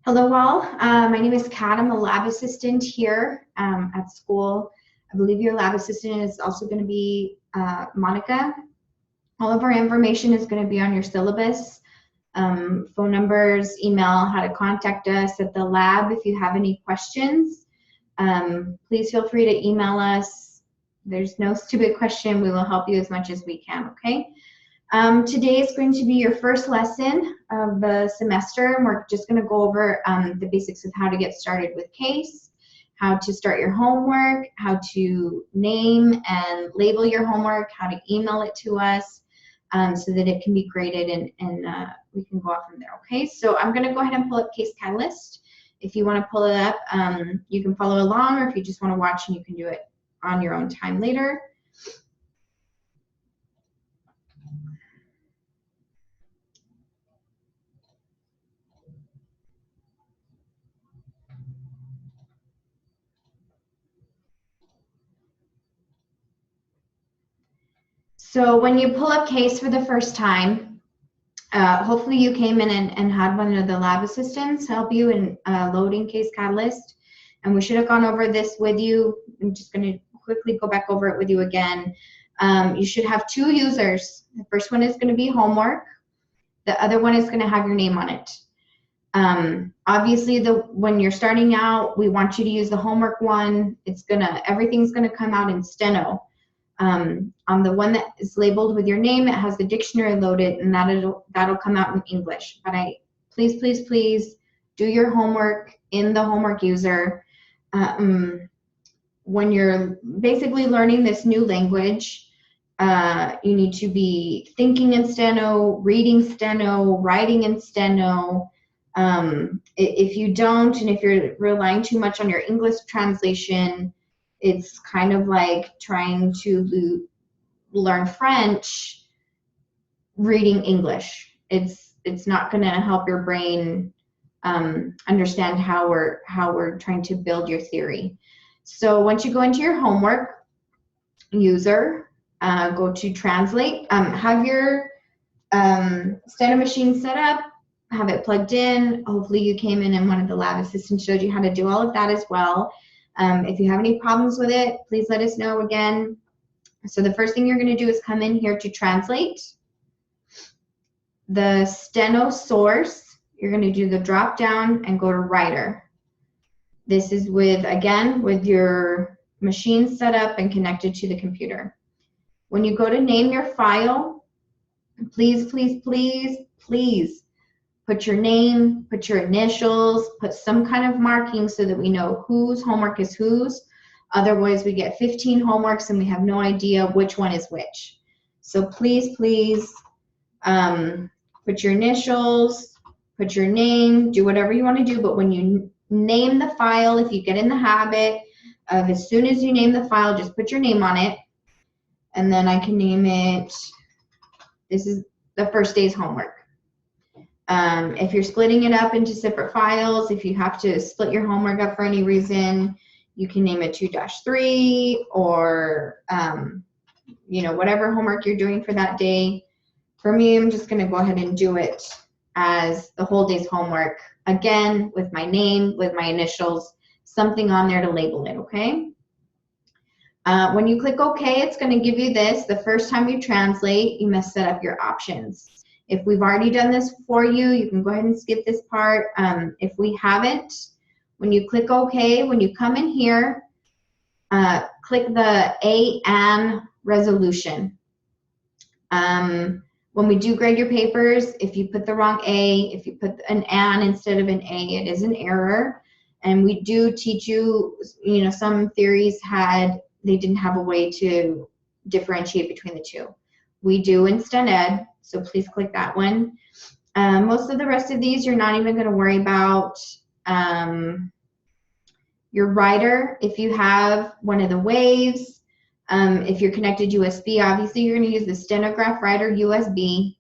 Hello all, my name is Kat. I'm a lab assistant here at school. I believe your lab assistant is also going to be Monica. All of our information is going to be on your syllabus, phone numbers, email, how to contact us at the lab if you have any questions. Please feel free to email us. There's no stupid question. We will help you as much as we can, okay? Today is going to be your first lesson of the semester, and we're just going to go over the basics of how to get started with CASE, how to start your homework, how to name and label your homework, how to email it to us so that it can be graded and we can go off from there, okay? So I'm going to go ahead and pull up Case Catalyst. If you want to pull it up, you can follow along, or if you just want to watch, and you can do it on your own time later. So when you pull up CASE for the first time, hopefully you came in and had one of the lab assistants help you in loading Case Catalyst. And we should have gone over this with you. I'm just going to quickly go back over it with you again. You should have two users. The first one is going to be homework. The other one is going to have your name on it. Obviously, when you're starting out, we want you to use the homework one. Everything's going to come out in steno. On the one that is labeled with your name, it has the dictionary loaded, and that'll come out in English. But please, please, please do your homework in the homework user. When you're basically learning this new language, you need to be thinking in steno, reading steno, writing in steno. If you don't, and if you're relying too much on your English translation, it's kind of like trying to learn French reading English. It's not going to help your brain understand how we're trying to build your theory. So once you go into your homework user, go to translate. Have your steno machine set up. Have it plugged in. Hopefully you came in and one of the lab assistants showed you how to do all of that as well. If you have any problems with it, please let us know again. So the first thing you're going to do is come in here to translate. The steno source, you're going to do the drop down and go to writer. This is with your machine set up and connected to the computer. When you go to name your file, please, please, please, please put your name, put your initials, put some kind of marking so that we know whose homework is whose. Otherwise, we get 15 homeworks and we have no idea which one is which. So please, please put your initials, put your name, do whatever you want to do. But when you name the file, if you get in the habit of as soon as you name the file, just put your name on it. And then I can name it, this is the first day's homework. If you're splitting it up into separate files, if you have to split your homework up for any reason, you can name it 2-3 or, whatever homework you're doing for that day. For me, I'm just going to go ahead and do it as the whole day's homework. Again, with my name, with my initials, something on there to label it, okay? When you click OK, it's going to give you this. The first time you translate, you must set up your options. If we've already done this for you, you can go ahead and skip this part. If we haven't, when you click OK, when you come in here, click the A/N resolution. When we do grade your papers, if you put the wrong A, if you put an "an" instead of an A, it is an error. And we do teach you, some theories they didn't have a way to differentiate between the two. We do in STEM Ed, so please click that one. Most of the rest of these you're not even going to worry about. Your writer, if you have one of the waves, if you're connected USB, obviously you're going to use the Stenograph Writer USB.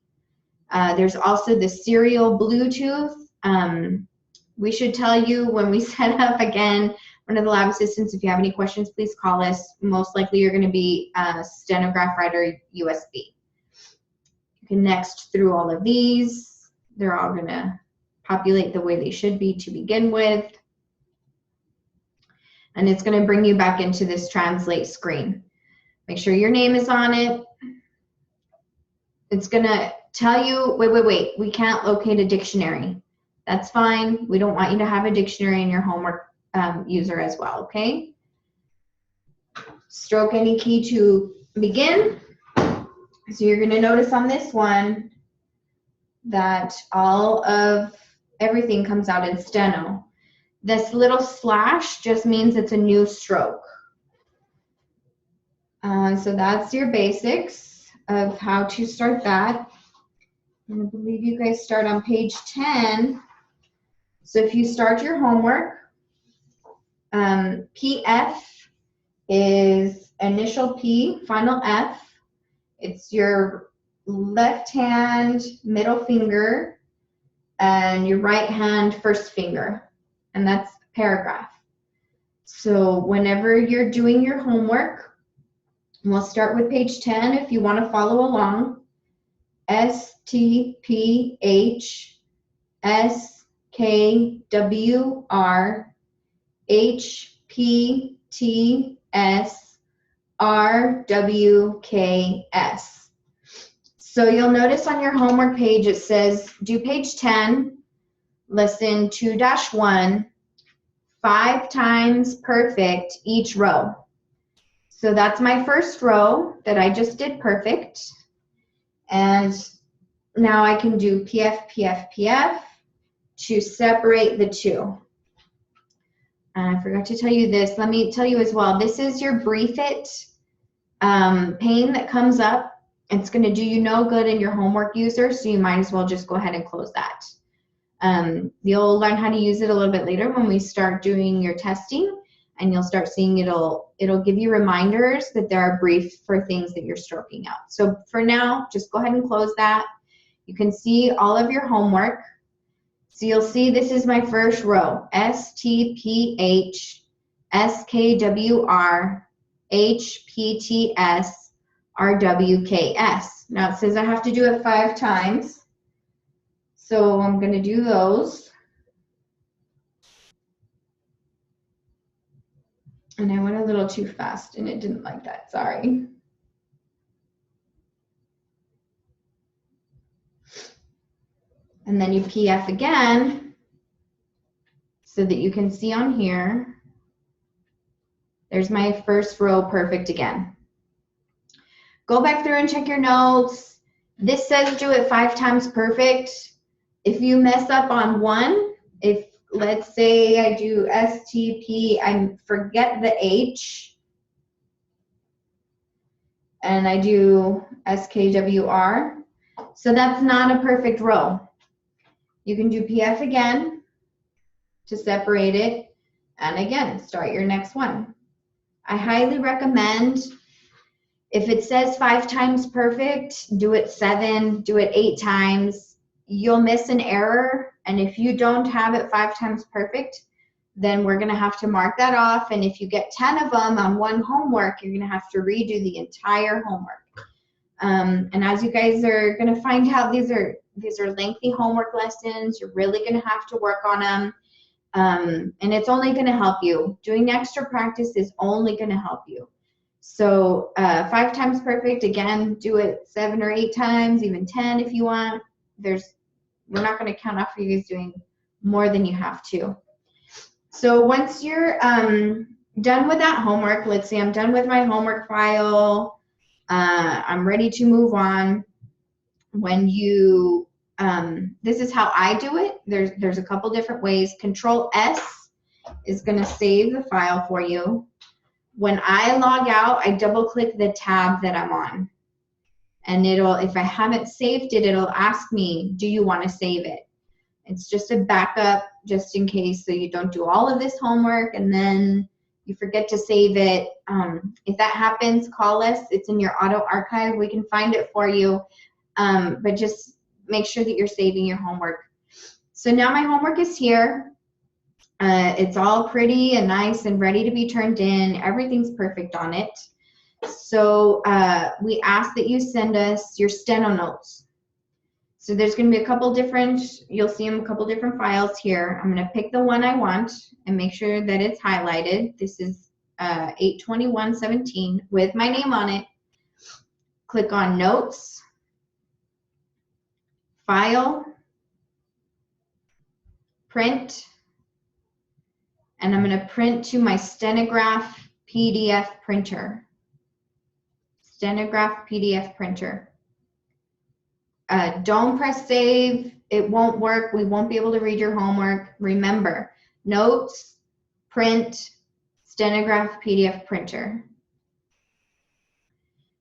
There's also the serial Bluetooth. We should tell you when we set up, again, one of the lab assistants, if you have any questions, please call us. Most likely you're going to be Stenograph Writer USB. You can next through all of these. They're all going to populate the way they should be to begin with. And it's going to bring you back into this translate screen. Make sure your name is on it. It's going to tell you, wait, we can't locate a dictionary. That's fine. We don't want you to have a dictionary in your homework user as well, okay? Stroke any key to begin. So you're going to notice on this one that all of everything comes out in steno. This little slash just means it's a new stroke. So that's your basics of how to start that. And I believe you guys start on page 10. So if you start your homework, PF is initial P, final F. It's your left hand middle finger and your right hand first finger, and that's paragraph. So whenever you're doing your homework, we'll start with page 10 if you want to follow along. STPHSKWRHPTSRWKS. So you'll notice on your homework page it says do page 10, listen 2-1, 5 times perfect each row. So that's my first row that I just did perfect. And now I can do PF, PF, PF to separate the two. And I forgot to tell you this. Let me tell you as well. This is your Breathe It pane that comes up. It's going to do you no good in your homework user, so you might as well just go ahead and close that. You'll learn how to use it a little bit later when we start doing your testing, and you'll start seeing it'll give you reminders that there are briefs for things that you're stroking out. So for now, just go ahead and close that. You can see all of your homework. So you'll see this is my first row, STPHSKWRHPTSRWKS. Now it says I have to do it 5 times. So I'm going to do those. And I went a little too fast and it didn't like that, sorry. And then you PF again so that you can see on here. There's my first row perfect again. Go back through and check your notes. This says do it 5 times perfect. If you mess up on one, if let's say I do STP, I forget the H, and I do SKWR, so that's not a perfect row. You can do PF again to separate it, and again, start your next one. I highly recommend, if it says 5 times perfect, do it 7, do it 8 times. You'll miss an error, and if you don't have it 5 times perfect, then we're going to have to mark that off, and if you get 10 of them on one homework, you're going to have to redo the entire homework. And as you guys are going to find out, these are lengthy homework lessons. You're really going to have to work on them, and it's only going to help you. Doing extra practice is only going to help you. So 5 times perfect, again, do it 7 or 8 times, even 10 if you want. We're not going to count off for you guys doing more than you have to. So once you're done with that homework, let's say I'm done with my homework file, I'm ready to move on. When you, this is how I do it. There's a couple different ways. Control S is going to save the file for you. When I log out, I double click the tab that I'm on. And if I haven't saved it, it'll ask me, do you want to save it? It's just a backup just in case, so you don't do all of this homework and then you forget to save it. If that happens, call us. It's in your auto archive. We can find it for you, but just make sure that you're saving your homework. So now my homework is here. It's all pretty and nice and ready to be turned in. Everything's perfect on it. So we ask that you send us your steno notes. So there's going to be a couple different, you'll see them a couple different files here. I'm going to pick the one I want and make sure that it's highlighted. This is 821.17 with my name on it. Click on Notes, File, Print, and I'm going to print to my Stenograph PDF printer. Stenograph PDF printer. Don't press save. It won't work. We won't be able to read your homework. Remember, Notes, Print, Stenograph PDF printer.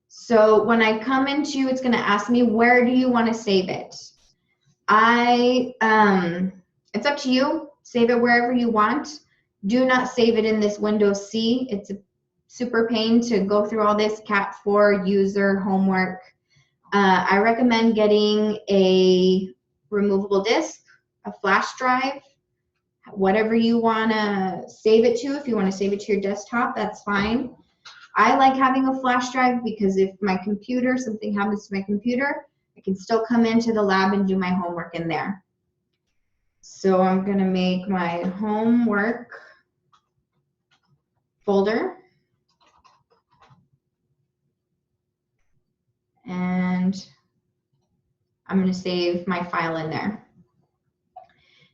So when I come into, it's going to ask me, where do you want to save it? It's up to you. Save it wherever you want. Do not save it in this Windows C. It's a super pain to go through all this Cat 4 user homework. I recommend getting a removable disk, a flash drive, whatever you want to save it to. If you want to save it to your desktop, that's fine. I like having a flash drive because if my computer, something happens to my computer, I can still come into the lab and do my homework in there. So I'm going to make my homework folder. And I'm going to save my file in there.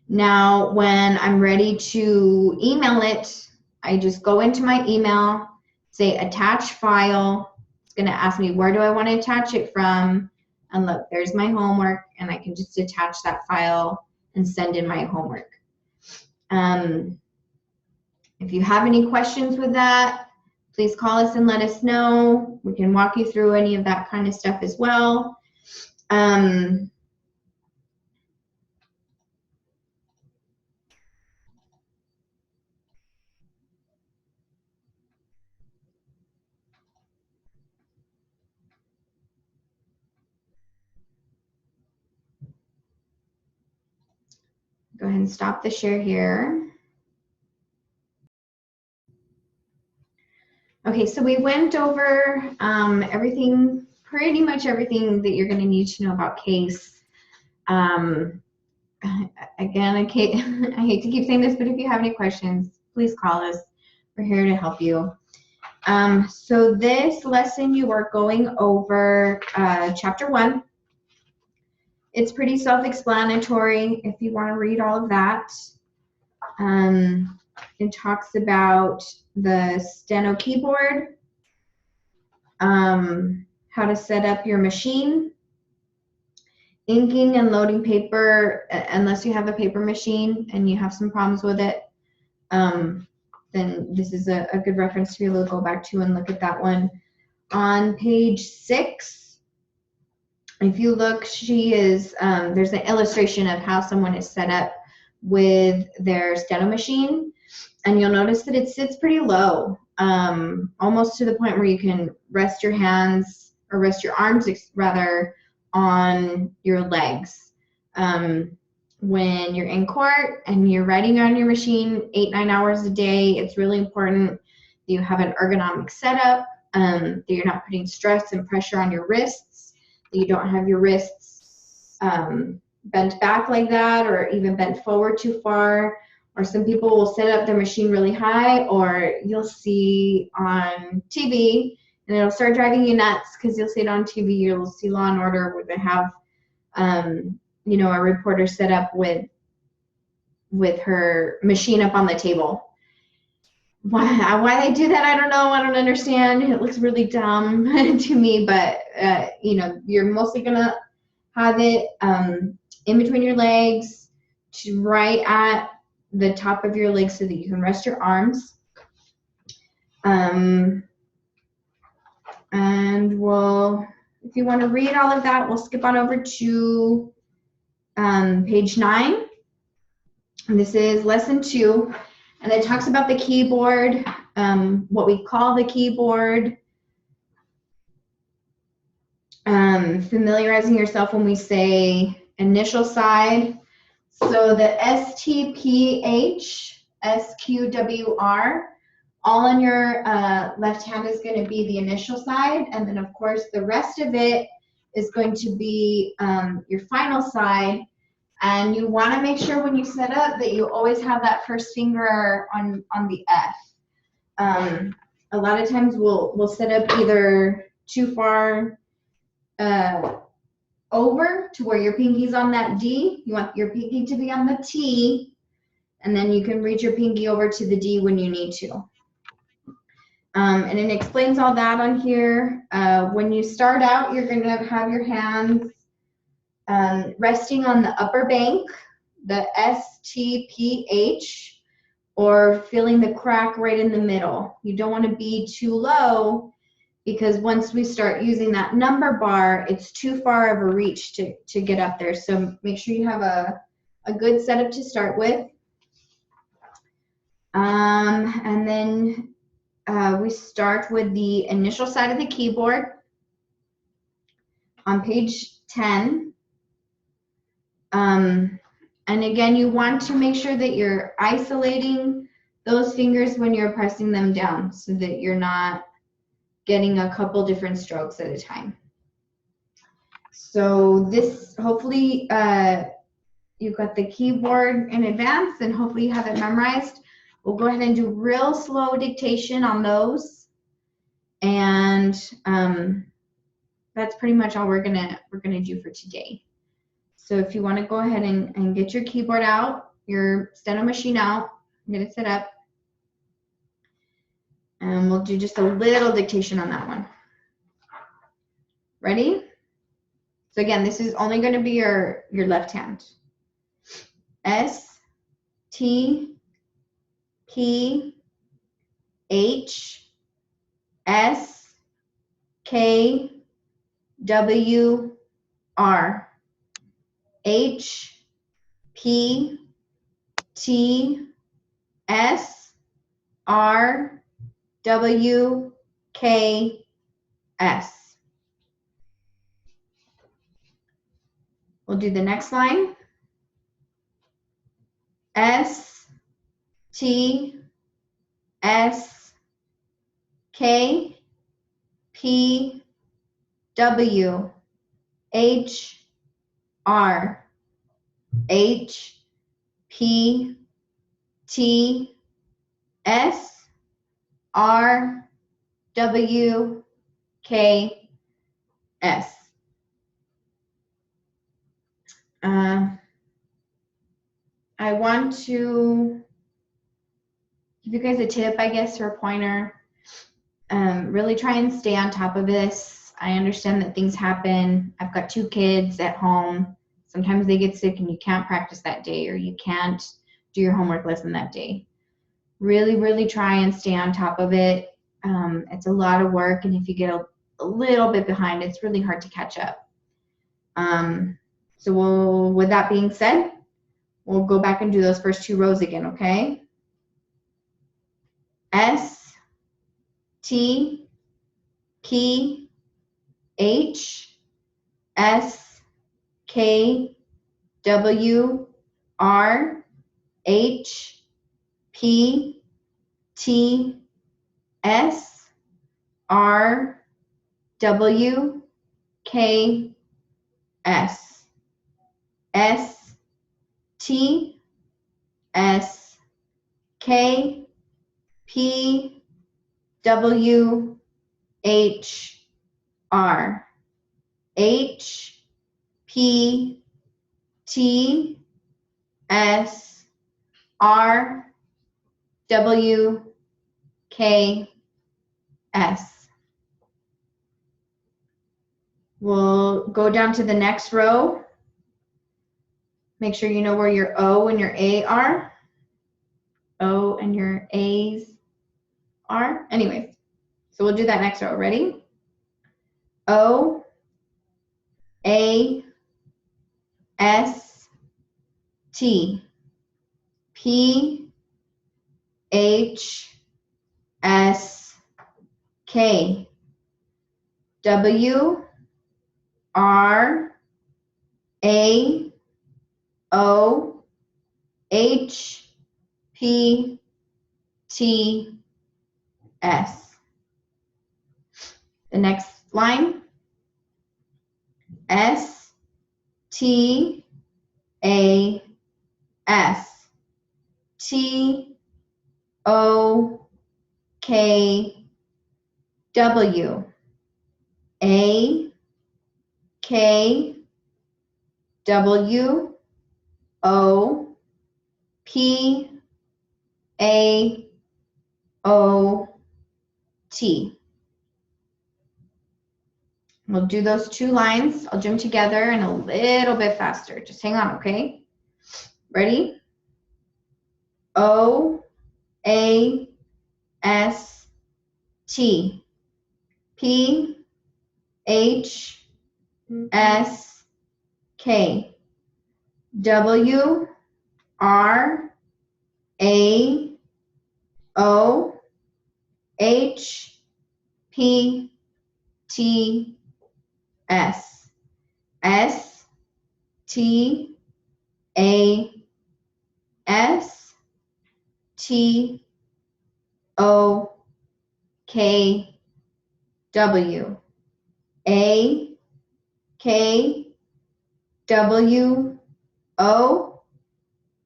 Now, when I'm ready to email it, I just go into my email, say attach file. It's going to ask me where do I want to attach it from. And look, there's my homework, and I can just attach that file and send in my homework. If you have any questions with that, please call us and let us know. We can walk you through any of that kind of stuff as well. Go ahead and stop the share here. Okay, so we went over everything, pretty much everything that you're going to need to know about CASE. Again, I hate to keep saying this, but if you have any questions, please call us. We're here to help you. So this lesson, you are going over Chapter 1. It's pretty self-explanatory if you want to read all of that. It talks about the Steno keyboard, how to set up your machine, inking and loading paper, unless you have a paper machine and you have some problems with it, then this is a good reference to be able to go back to and look at that one. On page 6, if you look, there's an illustration of how someone is set up with their Steno machine, and you'll notice that it sits pretty low, almost to the point where you can rest your hands, or rest your arms rather, on your legs. When you're in court and you're writing on your machine 8-9 hours a day, it's really important that you have an ergonomic setup, that you're not putting stress and pressure on your wrists, that you don't have your wrists bent back like that, or even bent forward too far. Or some people will set up their machine really high, or you'll see on TV, and it'll start driving you nuts because you'll see it on TV. You'll see Law and Order where they have, you know, a reporter set up with her machine up on the table. Why they do that, I don't know. I don't understand. It looks really dumb to me, but you know, you're mostly gonna have it in between your legs, to right at the top of your legs, so that you can rest your arms. And if you want to read all of that, we'll skip on over to page 9. And this is lesson 2, and it talks about the keyboard, what we call the keyboard, familiarizing yourself when we say initial side. So the STPH, SQWR, all on your left hand is going to be the initial side, and then of course the rest of it is going to be your final side. And you want to make sure when you set up that you always have that first finger on the F. A lot of times we'll set up either too far over to where your pinky's on that D. You want your pinky to be on the T, and then you can reach your pinky over to the D when you need to. And it explains all that on here. When you start out, you're going to have your hands resting on the upper bank, the STPH, or feeling the crack right in the middle. You don't want to be too low, because once we start using that number bar, it's too far of a reach to get up there. So make sure you have a good setup to start with. And then we start with the initial side of the keyboard on page 10. And again, you want to make sure that you're isolating those fingers when you're pressing them down so that you're not getting a couple different strokes at a time. So this, hopefully you've got the keyboard in advance and hopefully you have it memorized. We'll go ahead and do real slow dictation on those. And that's pretty much all we're gonna do for today. So if you want to go ahead and get your keyboard out, your steno machine out, get it set up. And we'll do just a little dictation on that one. Ready? So again, this is only going to be your left hand. S, T, P, H, S, K, W, R, H, P, T, S, R, W, K, S. We'll do the next line. S, T, S, K, P, W, H, R, H, P, T, S, R, W, K, S. I want to give you guys a tip, I guess, or a pointer. Really try and stay on top of this. I understand that things happen. I've got 2 kids at home. Sometimes they get sick and you can't practice that day, or you can't do your homework lesson that day. Really, really try and stay on top of it. It's a lot of work, and if you get a little bit behind, it's really hard to catch up. So with that being said, we'll go back and do those first 2 rows again, okay? S, T, P, H, S, K, W, R, H, P, T, S, R, W, K, S. S, T, S, K, P, W, H, R, H, P, T, S, R, W, K, S. We'll go down to the next row. Make sure you know where your O and your A are. O and your A's are. Anyways, so we'll do that next row. Ready? O, A, S, T, P, H, S, K, W, R, A, O, H, P, T, S. The next line. S T A S T O K W A K W O P A O T. We'll do those 2 lines. I'll do them together and a little bit faster. Just hang on, okay? Ready? O A S T P H S K W R A O H P T S S T A S T O K W A K W O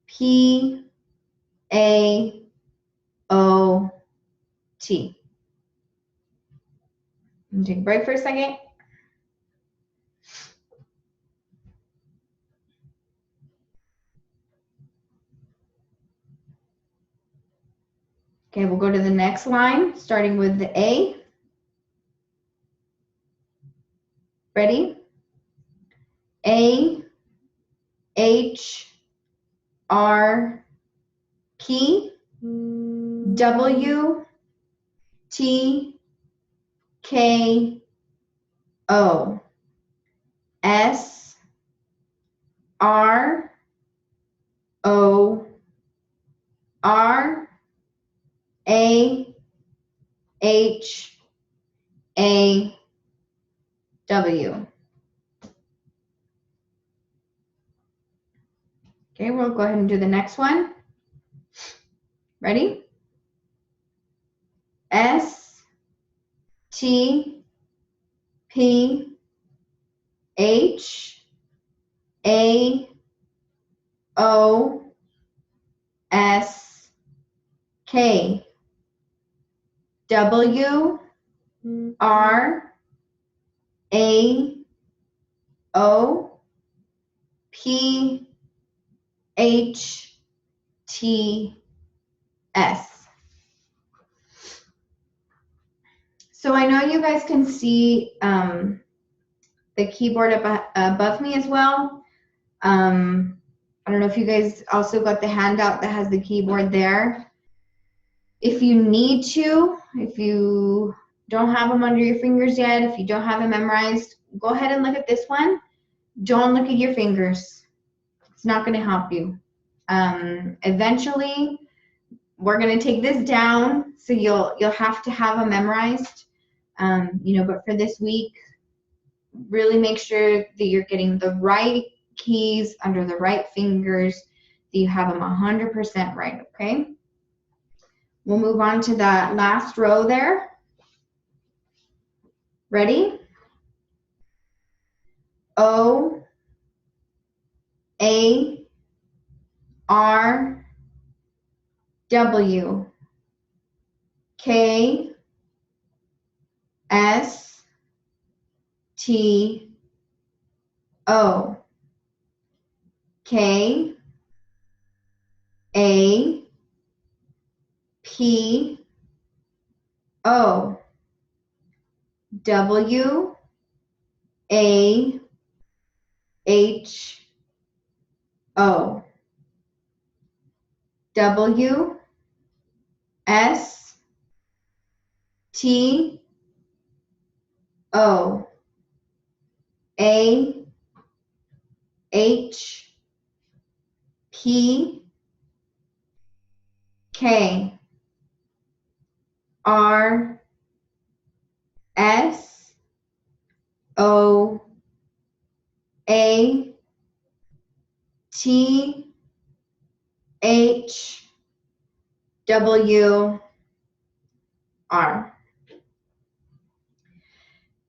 P A O T. Take a break for a second. Okay, we'll go to the next line, starting with the A. Ready? A H R P W T K O S R O R A H A W. Okay, we'll go ahead and do the next one. Ready? S T P H A O S K W R A O P H T S. So I know you guys can see the keyboard above me as well. I don't know if you guys also got the handout that has the keyboard there. If you need to, if you don't have them under your fingers yet, if you don't have them memorized, go ahead and look at this one. Don't look at your fingers. It's not going to help you. Eventually, we're going to take this down, so you'll have to have them memorized. But for this week, really make sure that you're getting the right keys under the right fingers, that you have them 100% right, okay? We'll move on to that last row there. Ready? O A R W K S T O K A P O W A H O W S T O A H P K R S O A T H W R.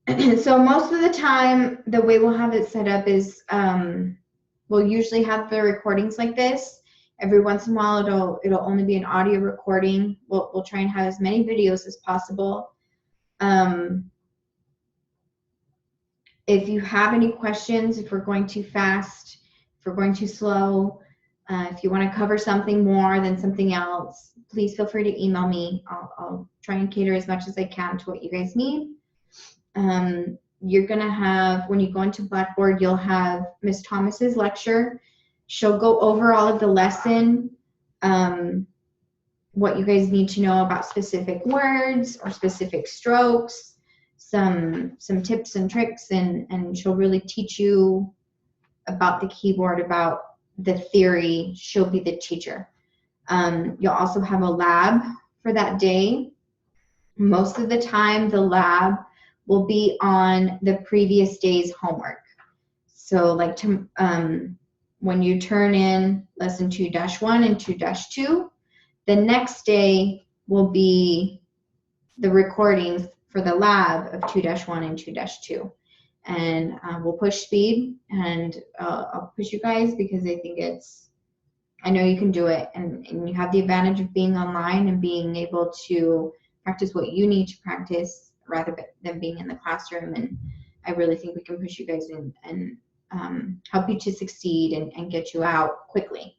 So most of the time, the way we'll have it set up is we'll usually have the recordings like this. Every once in a while, it'll only be an audio recording. We'll try and have as many videos as possible. If you have any questions, if we're going too fast, if we're going too slow, if you want to cover something more than something else, please feel free to email me. I'll try and cater as much as I can to what you guys need. You're going to have, when you go into Blackboard, you'll have Miss Thomas's lecture. She'll go over all of the lesson, what you guys need to know about specific words or specific strokes, some tips and tricks, and she'll really teach you about the keyboard, about the theory. She'll be the teacher. You'll also have a lab for that day. Most of the time, the lab will be on the previous day's homework. So like when you turn in lesson 2-1 and 2-2, the next day will be the recordings for the lab of 2-1 and 2-2. And we'll push speed, and I'll push you guys because I know you can do it, and you have the advantage of being online and being able to practice what you need to practice rather than being in the classroom. And I really think we can push you guys in and help you to succeed and get you out quickly.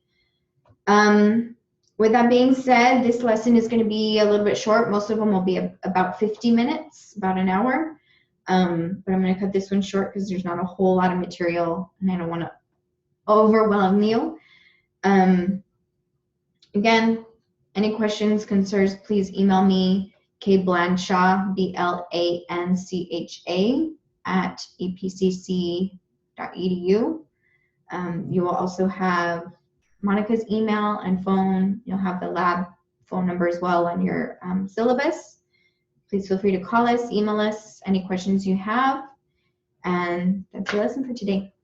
With that being said, this lesson is going to be a little bit short. Most of them will be about 50 minutes, about an hour. But I'm going to cut this one short because there's not a whole lot of material and I don't want to overwhelm you. Again, any questions, concerns, please email me, kblancha, BLANCHA, @epcc.edu. You will also have Monica's email and phone. You'll have the lab phone number as well on your syllabus. Please feel free to call us, email us, any questions you have. And that's your lesson for today.